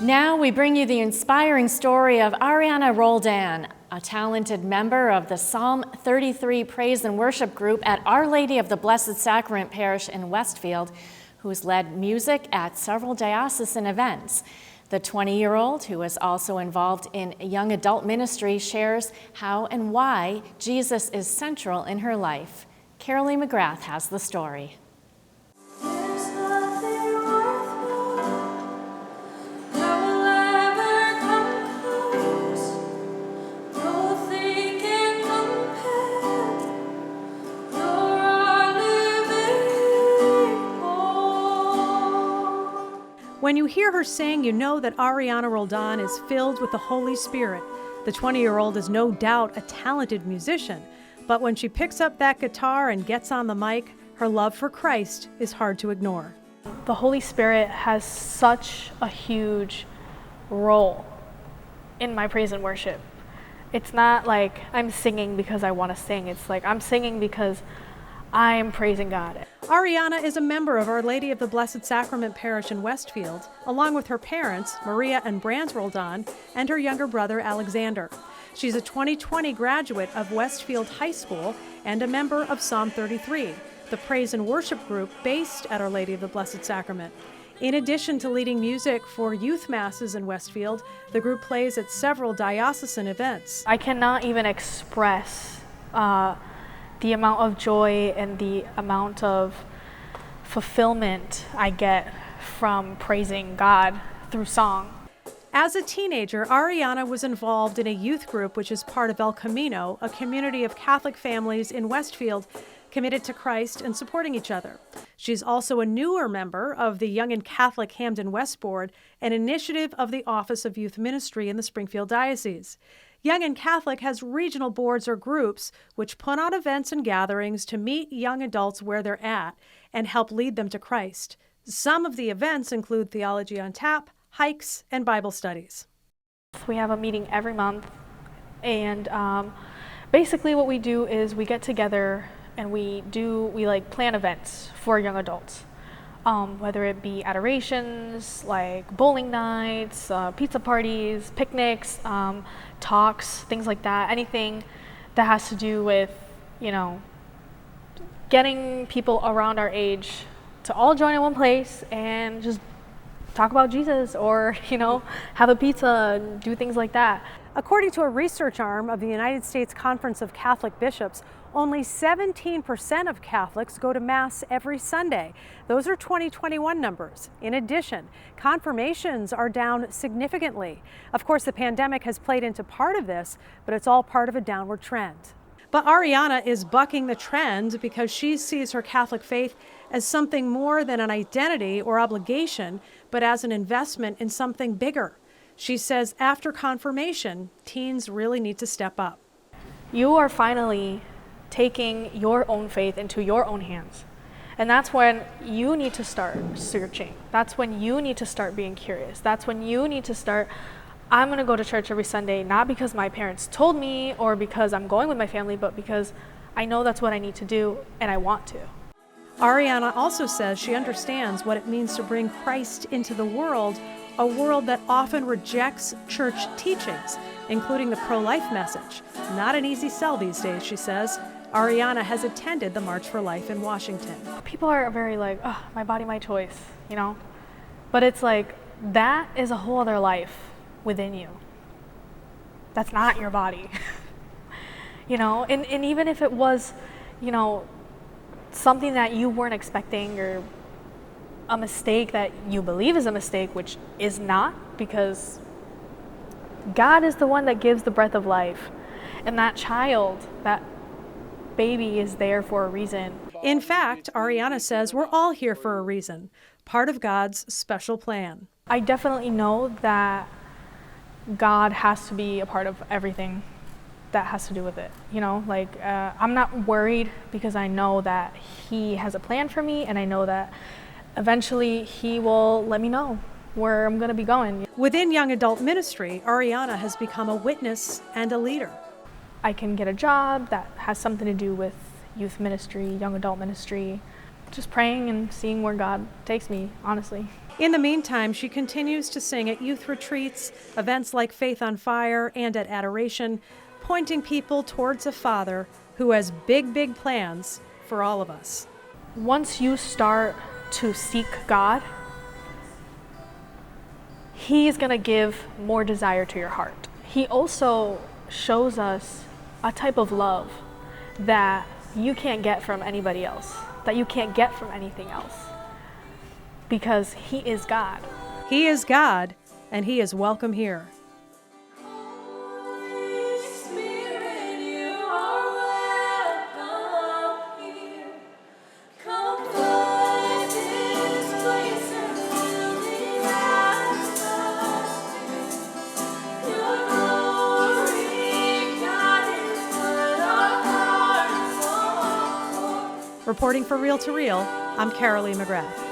Now we bring you the inspiring story of Ariana Roldan, a talented member of the Psalm 33 praise and worship group at Our Lady of the Blessed Sacrament Parish in Westfield, who has led music at several diocesan events. The 20-year-old, who is also involved in young adult ministry, shares how and why Jesus is central in her life. Carolee McGrath has the story. When you hear her sing, you know that Ariana Roldan is filled with the Holy Spirit. The 20-year-old is no doubt a talented musician, but when she picks up that guitar and gets on the mic, her love for Christ is hard to ignore. The Holy Spirit has such a huge role in my praise and worship. It's not like I'm singing because I want to sing. It's like I'm singing because I am praising God. Ariana is a member of Our Lady of the Blessed Sacrament Parish in Westfield, along with her parents, Maria and Brant Roldan, and her younger brother, Alexander. She's a 2020 graduate of Westfield High School and a member of Psalm 33, the praise and worship group based at Our Lady of the Blessed Sacrament. In addition to leading music for youth masses in Westfield, the group plays at several diocesan events. I cannot even express the amount of joy and the amount of fulfillment I get from praising God through song. As a teenager, Ariana was involved in a youth group which is part of El Camino, a community of Catholic families in Westfield committed to Christ and supporting each other. She's also a newer member of the Young and Catholic Hamden West Board, an initiative of the Office of Youth Ministry in the Springfield Diocese. Young and Catholic has regional boards or groups which put on events and gatherings to meet young adults where they're at and help lead them to Christ. Some of the events include Theology on Tap, hikes, and Bible studies. We have a meeting every month, and basically what we do is we get together and we plan events for young adults. Whether it be adorations, like bowling nights, pizza parties, picnics, talks, things like that. Anything that has to do with, getting people around our age to all join in one place and just talk about Jesus or, have a pizza and do things like that. According to a research arm of the United States Conference of Catholic Bishops, only 17% of Catholics go to Mass every Sunday. Those are 2021 numbers. In addition, confirmations are down significantly. Of course, the pandemic has played into part of this, but it's all part of a downward trend. But Ariana is bucking the trend because she sees her Catholic faith as something more than an identity or obligation, but as an investment in something bigger. She says after confirmation, teens really need to step up. You are finally taking your own faith into your own hands. And that's when you need to start searching. That's when you need to start being curious. That's when you need to start, I'm going to go to church every Sunday, not because my parents told me or because I'm going with my family, but because I know that's what I need to do and I want to. Ariana also says she understands what it means to bring Christ into the world, a world that often rejects church teachings, including the pro-life message. Not an easy sell these days, she says. Ariana has attended the March for Life in Washington. People are very like, oh, my body, my choice, But it's like, that is a whole other life within you. That's not your body. And even if it was, something that you weren't expecting or a mistake that you believe is a mistake, which is not, because God is the one that gives the breath of life. And that child, that baby is there for a reason. In fact, Ariana says we're all here for a reason, part of God's special plan. I definitely know that God has to be a part of everything that has to do with it. I'm not worried because I know that He has a plan for me, and I know that eventually He will let me know where I'm going to be going. Within young adult ministry, Ariana has become a witness and a leader. I can get a job that has something to do with youth ministry, young adult ministry, just praying and seeing where God takes me, honestly. In the meantime, she continues to sing at youth retreats, events like Faith on Fire, and at Adoration, pointing people towards a Father who has big, big plans for all of us. Once you start to seek God, He's going to give more desire to your heart. He also shows us a type of love that you can't get from anybody else, that you can't get from anything else, because He is God. He is God, and He is welcome here. Reporting for Reel to Reel, I'm Carolee McGrath.